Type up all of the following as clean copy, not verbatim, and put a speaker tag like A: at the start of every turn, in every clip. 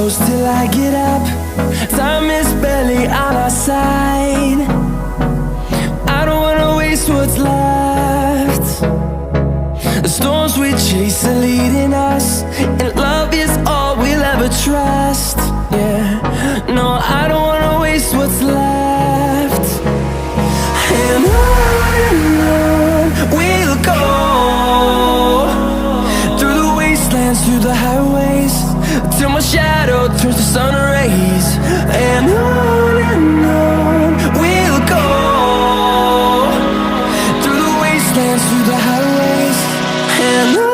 A: close till I get up. Time is barely on our side. I don't wanna waste what's left. The storms we chase are leading us, and love is all we'll ever trust. Yeah, no, I don't wanna waste what's left. And on we'll go, through the wastelands, through the highways, till my shadow turns to sun rays. And on we'll go, through the wastelands, through the highways, and on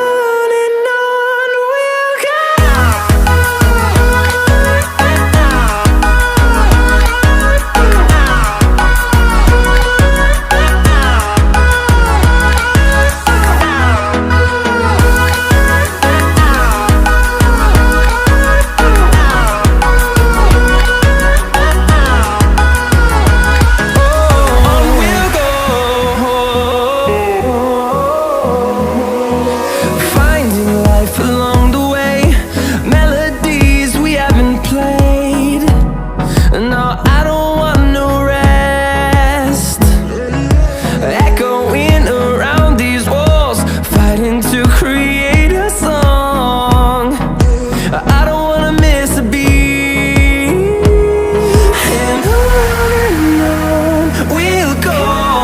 A: we'll go.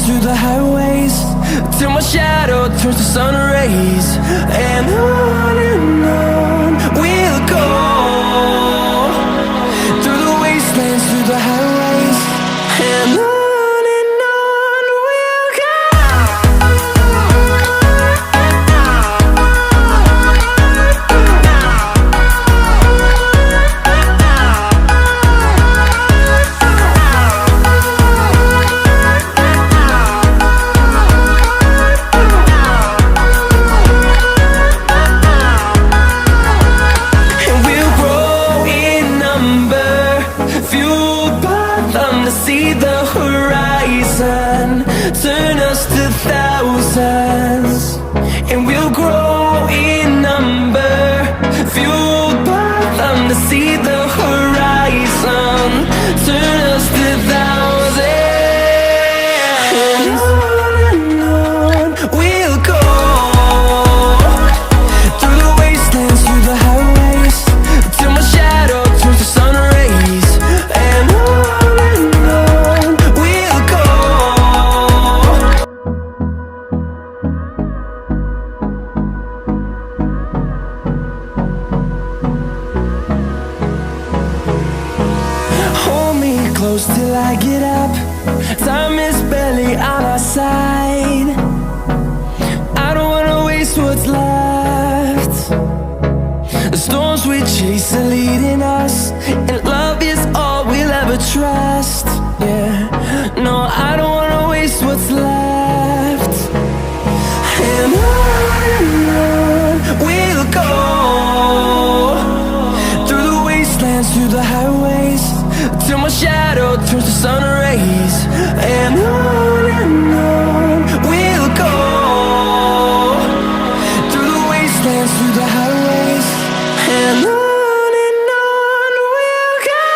A: Through the highways, till my shadow turns to sun rays. And on we'll go, through the wastelands, through the highways, and on we'll go. See the horizon, turn us to thousands, and we'll grow in number, fueled by them. To see the horizon, turn us to thousands, and on we'll go, through the wastelands, through the highways, till my shadow turns to sun rays. And close till I get up. Time is barely on our side. I don't wanna waste what's left. The storms we chase are leading us, and love is all we'll ever trust. Yeah, no, I don't wanna waste what's left. And on we'll go, through the wastelands, through the highways, till my shadow turns to sun rays. And on we'll go, through the wastelands, through the highways, and on we'll go.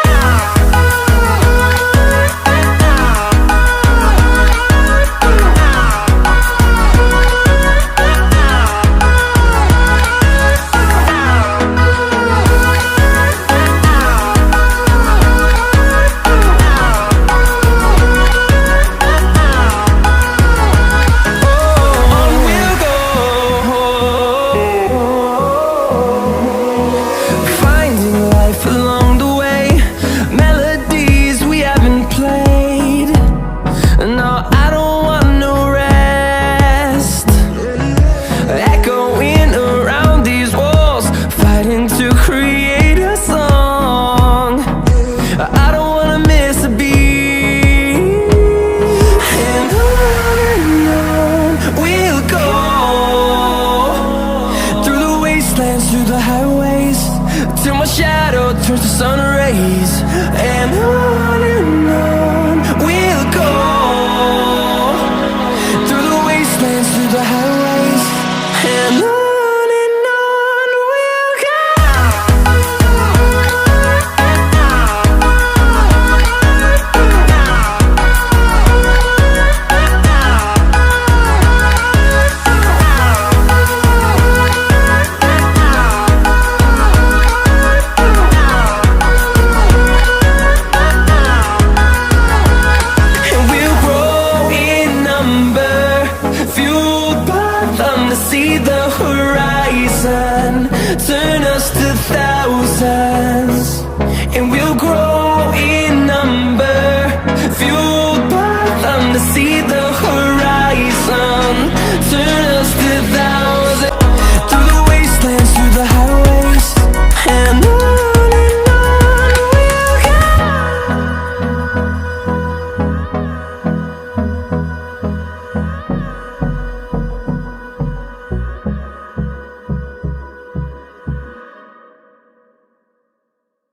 A: Through the highways, till my shadow turns to sun rays. And on we'll go, through the wastelands, through the highways, and on wanna see the horizon, turn us to thousands, and we'll